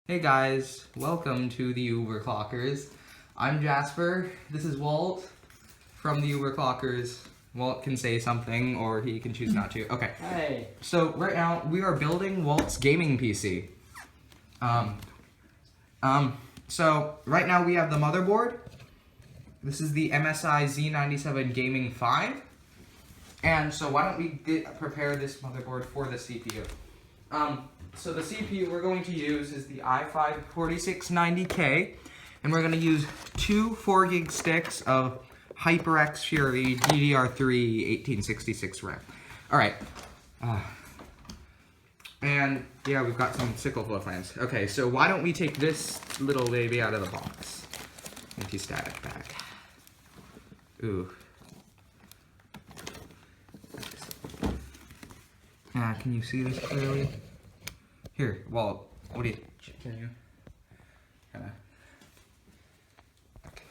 Hey guys, welcome to the Overclockers. I'm Jasper, this is Walt from the Overclockers. Walt can say something or he can choose not to. Okay. Hey. So right now we are building Walt's gaming PC. So right now we have the motherboard. This is the MSI Z97 Gaming 5. And so why don't we prepare this motherboard for the CPU? So the CPU we're going to use is the i5 4690K, and we're going to use two 4GB sticks of HyperX Fury DDR3 1866 RAM. Alright. And yeah, we've got some sickle flow fans. Okay, so why don't we take this little baby out of the box? Anti-static bag. Ooh. Can you see this clearly? Here, Walt, what do you, can you, kinda, okay.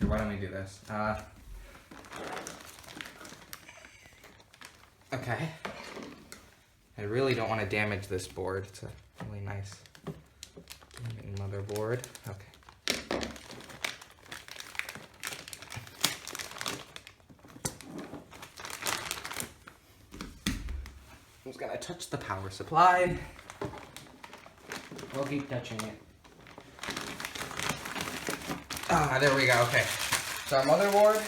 Here, why don't we do this? Okay. I really don't want to damage this board. It's a really nice motherboard. Okay. I'm just gonna touch the power supply. We'll keep touching it. There we go, okay. So our motherboard.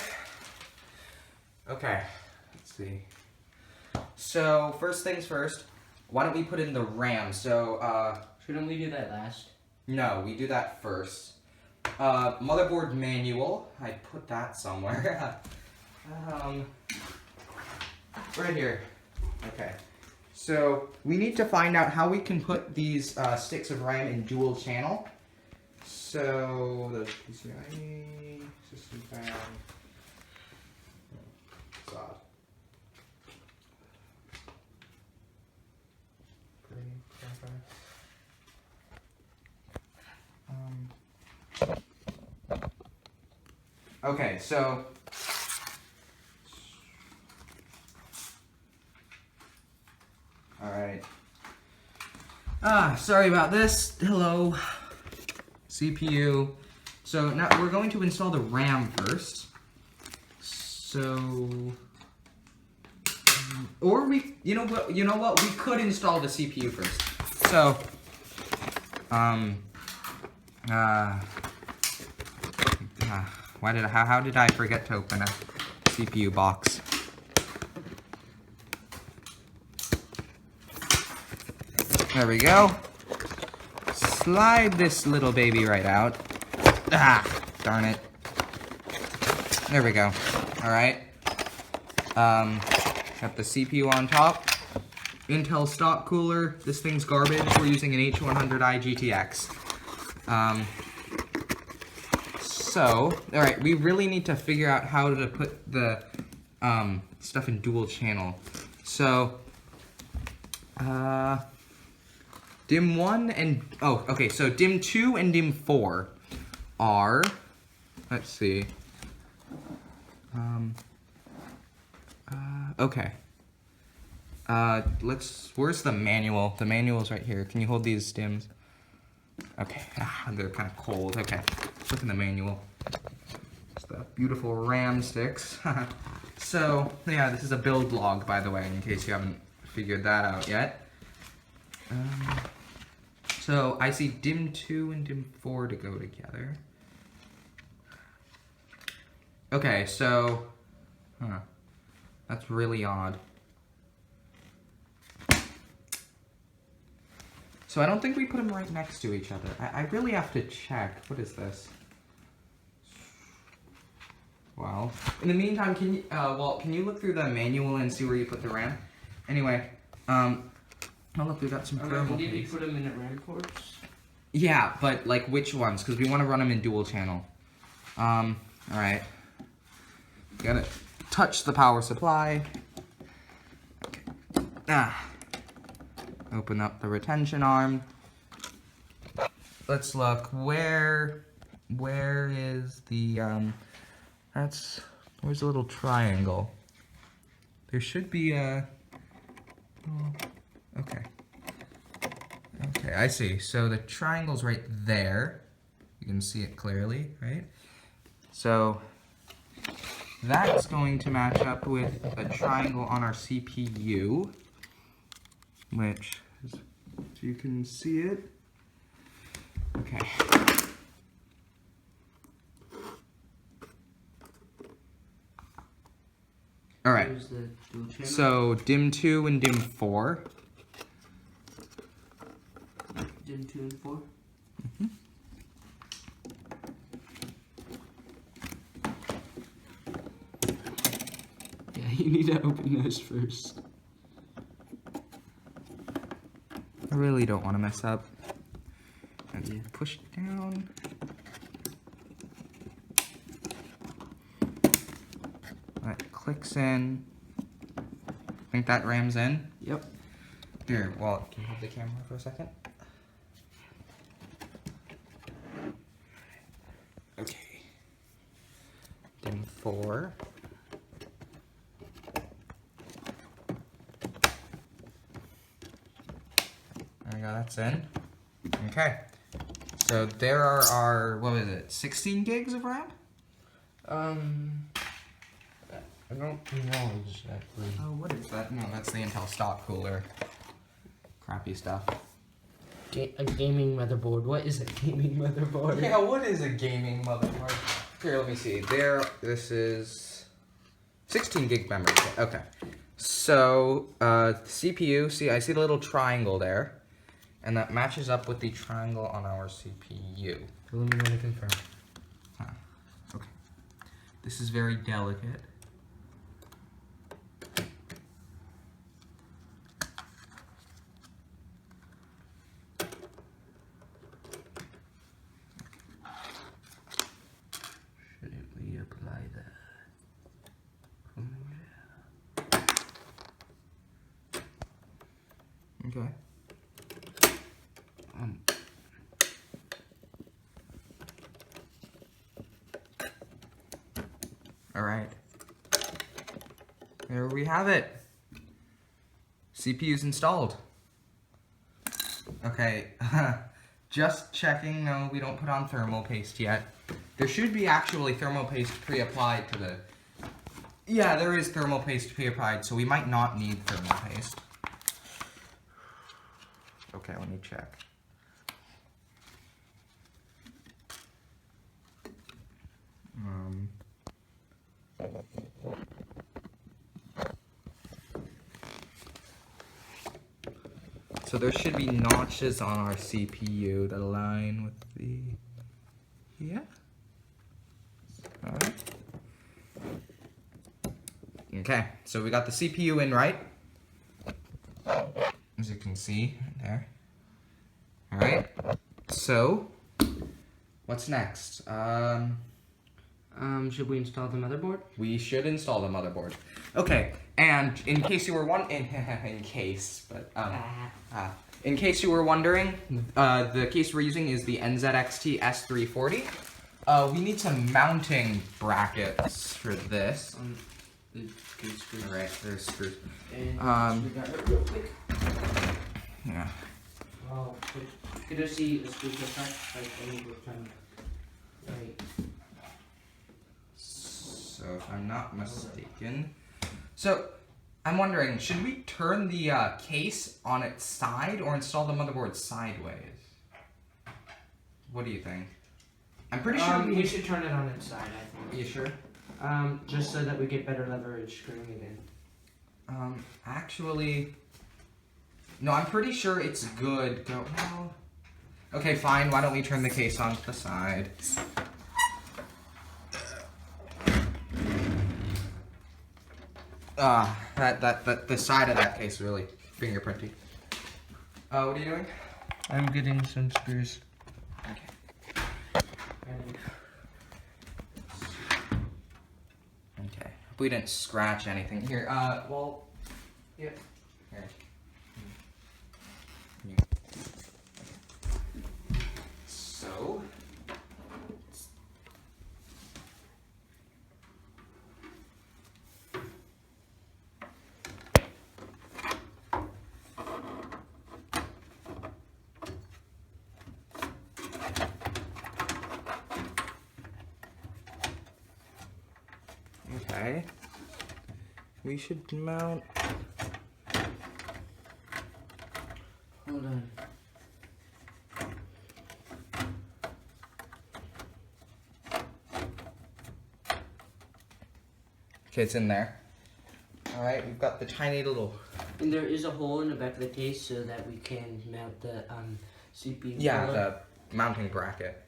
Okay, let's see. So, first things first, why don't we put in the RAM? So, shouldn't we do that last? No, we do that first. Motherboard manual, I put that somewhere. Right here, okay. So, we need to find out how we can put these sticks of RAM in dual channel. So, the PCIe, system fan, it's odd. Okay, so alright. Sorry about this. Hello. CPU. So now we're going to install the RAM first. So or we you know what we could install the CPU first. So how did I forget to open a CPU box? There we go. Slide this little baby right out. Darn it. There we go. Alright. Got the CPU on top. Intel stock cooler. This thing's garbage. We're using an H100i GTX. Alright, we really need to figure out how to put the stuff in dual channel. So, DIMM 1 and, so DIMM 2 and DIMM 4 are, let's see, okay. Where's the manual? The manual's right here. Can you hold these DIMMs? Okay, they're kind of cold. Okay, let's look in the manual. It's the beautiful RAM sticks. So, yeah, this is a build log, by the way, in case you haven't figured that out yet. So, I see DIMM 2 and DIMM 4 to go together. Okay, so, that's really odd. So I don't think we put them right next to each other. I really have to check. What is this? Well, in the meantime, can you, Walt, can you look through the manual and see where you put the RAM? Anyway, oh look, we got some thermal Did you paste. put them in at RAM ports? Yeah, but like which ones? Because we want to run them in dual channel. Alright. Gotta touch the power supply. Okay. Open up the retention arm. Let's look. Where is the, where's the little triangle? There should be a, Okay, I see. So the triangle's right there. You can see it clearly, right? So that's going to match up with a triangle on our CPU, which, if you can see it. Okay. All right. Here's the dual channel. So DIMM 2 and DIMM 4. DIMM 2 and 4. Yeah, you need to open those first. I really don't want to mess up. And push it down. That clicks in. I think that rams in. Yep. Here, Walt, can you hold the camera for a second? Okay. DIMM 4. There we go, that's in. Okay. So there are our, what was it, 16 gigs of RAM? I don't know exactly. Oh, what is that? No, that's the Intel stock cooler. Crappy stuff. A gaming motherboard. What is a gaming motherboard? Yeah, what is a gaming motherboard? Here, let me see. This is 16 gig memory. Okay. So, CPU, see, I see the little triangle there. And that matches up with the triangle on our CPU. Let me know to confirm. Huh. Okay. This is very delicate. Shouldn't we apply that? Okay. All right. There we have it. CPU's installed. Okay, just checking. No, we don't put on thermal paste yet. There should be actually thermal paste pre-applied to the... Yeah, there is thermal paste pre-applied, so we might not need thermal paste. Okay, let me check. So there should be notches on our CPU that align with the... Yeah? Alright. Okay, so we got the CPU in right. As you can see, right there. Alright, so, what's next? Should we install the motherboard? We should install the motherboard. Okay, and in case you were wondering, in case you were wondering, the case we're using is the NZXT S340. We need some mounting brackets for this. Alright, there's screws. And we got it real quick. Yeah. Oh, could I see a screw effect? Like, I need to find. Right. So, if I'm not mistaken. So, I'm wondering, should we turn the case on its side or install the motherboard sideways? What do you think? I'm pretty sure we should turn it on its side, I think. You sure? Just so that we get better leverage screwing it in. Actually, no, I'm pretty sure it's good. Go, well, okay, fine. Why don't we turn the case on to the side? The side of that case is really fingerprinty. What are you doing? I'm getting some screws. Okay. Okay. Hope we didn't scratch anything here. Well, yeah. Here. So. Okay. We should mount. Hold on. Okay, it's in there. Alright, we've got the tiny little. And there is a hole in the back of the case so that we can mount the CPU. Yeah, controller. the mounting bracket.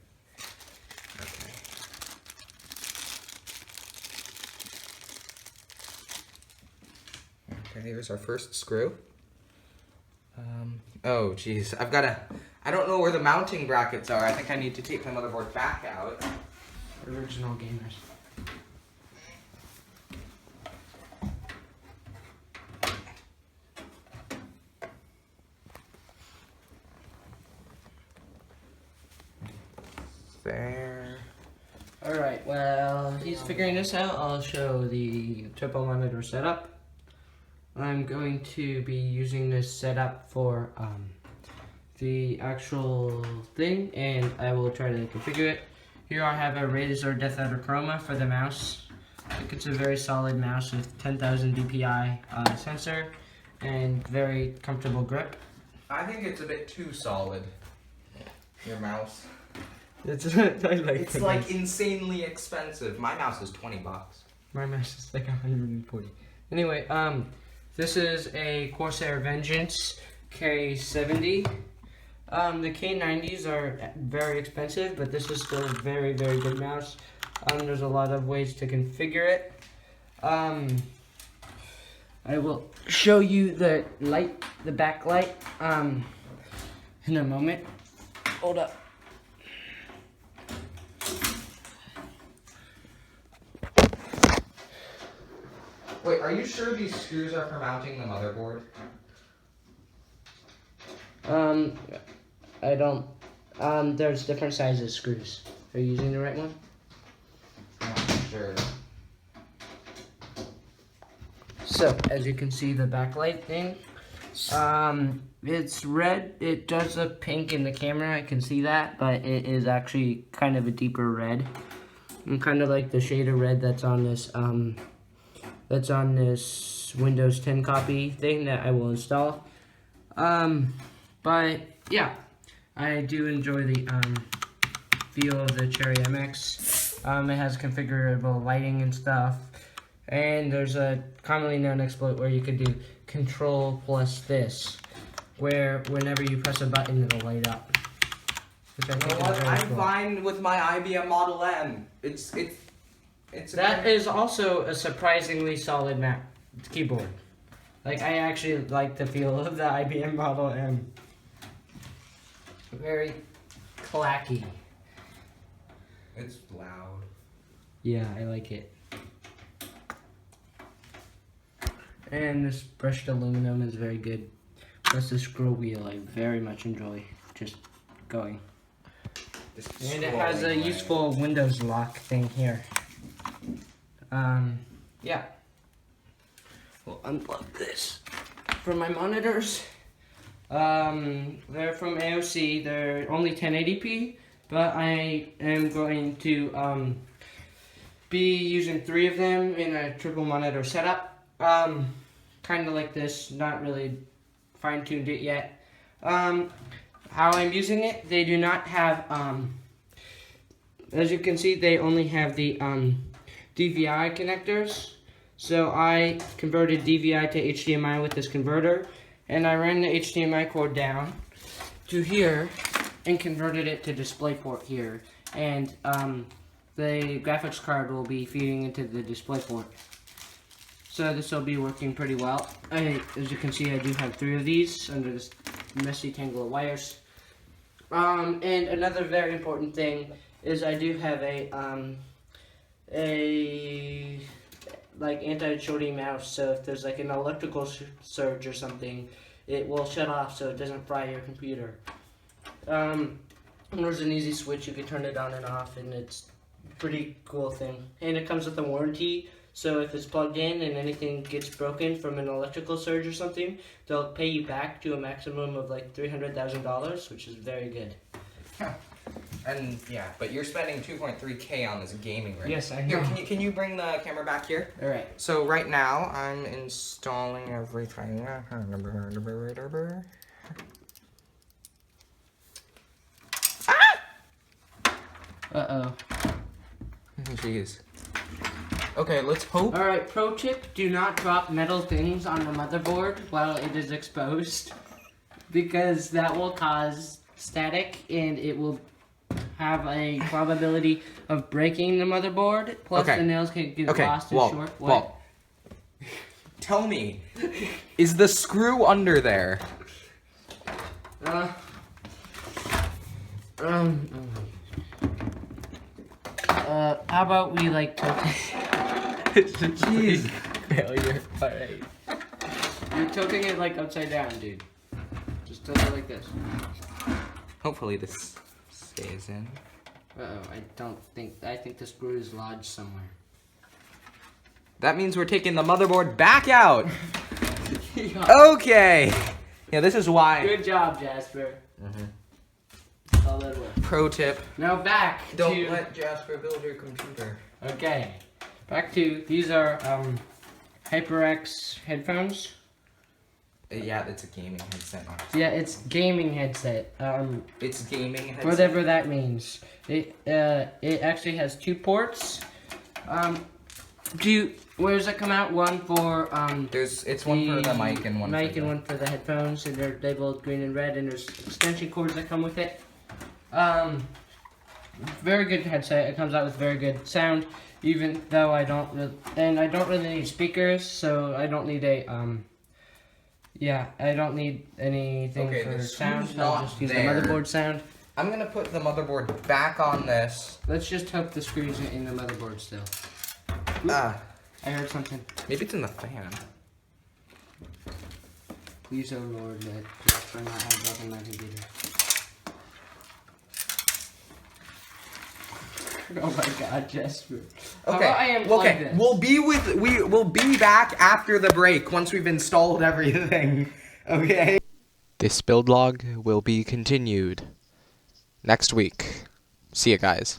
Okay. Okay, here's our first screw. Oh, geez. I don't know where the mounting brackets are. I think I need to take the motherboard back out. Original gamers. There. Alright, well, he's figuring this out. I'll show the triple monitor setup. I'm going to be using this setup for the actual thing, and I will try to configure it. Here I have a Razer Death Adder Chroma for the mouse. I think it's a very solid mouse with 10,000 DPI sensor and very comfortable grip. I think it's a bit too solid. Your mouse. It's It's like insanely expensive. My mouse is $20. My mouse is like 140. Anyway, this is a Corsair Vengeance K70. The K90s are very expensive, but this is still a very, very good mouse. There's a lot of ways to configure it. I will show you the light, the backlight, in a moment. Hold up. Wait, are you sure these screws are for mounting the motherboard? I don't, there's different sizes screws. Are you using the right one? I'm not sure. So, as you can see, the backlight thing, it's red. It does look pink in the camera, I can see that, but it is actually kind of a deeper red. And kind of like the shade of red that's on this Windows 10 copy thing that I will install. But yeah, I do enjoy the feel of the Cherry MX. It has configurable lighting and stuff. And there's a commonly known exploit where you could do control plus this, where whenever you press a button it'll light up. Which I think You know is what? very I'm cool. fine with my IBM Model M. It's That is also a surprisingly solid keyboard. Like, I actually like the feel of the IBM Model M. Very clacky. It's loud. Yeah, I like it. And this brushed aluminum is very good. Plus the scroll wheel I very much enjoy just going. And it has a useful Windows lock thing here. Yeah. We'll unplug this. For my monitors, they're from AOC. They're only 1080p, but I am going to be using 3 of them in a triple monitor setup. Kind of like this, not really fine-tuned it yet. How I'm using it, they do not have, as you can see, they only have the DVI connectors. So I converted DVI to HDMI with this converter, and I ran the HDMI cord down to here and converted it to DisplayPort here. And the graphics card will be feeding into the DisplayPort. So this will be working pretty well. As you can see, I do have 3 of these under this messy tangle of wires. And another very important thing is I do have a like anti-shorting mouse, so if there's like an electrical surge or something, it will shut off so it doesn't fry your computer. There's an easy switch, you can turn it on and off, and it's a pretty cool thing. And it comes with a warranty, so if it's plugged in and anything gets broken from an electrical surge or something, they'll pay you back to a maximum of like $300,000, which is very good. And yeah, but you're spending 2.3K on this gaming rig. Yes, I Here, know. can you bring the camera back here? All right. So right now I'm installing everything. Uh-oh. Jeez. Okay, let's hope. All right, pro tip, do not drop metal things on the motherboard while it is exposed, because that will cause static and it will have a probability of breaking the motherboard, plus Okay. the nails can get Okay, lost and Walt, short. Walt. Tell me, is the screw under there? Uh, how about we like tilt it? Jeez. Failure. Alright. You're tilting it like upside down, dude. Just tilt it like this. Hopefully this stays in. Uh-oh, I think the screw is lodged somewhere. That means we're taking the motherboard back out. Yeah. Okay. Yeah, this is why. Good job, Jasper. All that work. Pro tip. Now back Don't to... let Jasper build your computer. Okay. Back to, these are HyperX headphones. Yeah, it's a gaming headset. Yeah, it's gaming headset. It's gaming headset. Whatever that means. It actually has 2 ports. Where does it come out? One for It's one for the mic and one mic for and one for the headphones, and they're labeled green and red, and there's extension cords that come with it. Very good headset. It comes out with very good sound, even though I don't really need speakers, so I don't need a I don't need anything Okay, for the sound. screw's I'll not just use there. the motherboard sound. I'm gonna put the motherboard back on this. Let's just hope the screws are in the motherboard still. I heard something. Maybe it's in the fan. Please, oh Lord, let just bring out my broken my computer. Oh my God, Jasper. Okay. I am Okay. this. We'll be back after the break once we've installed everything. Okay. This build log will be continued next week. See you guys.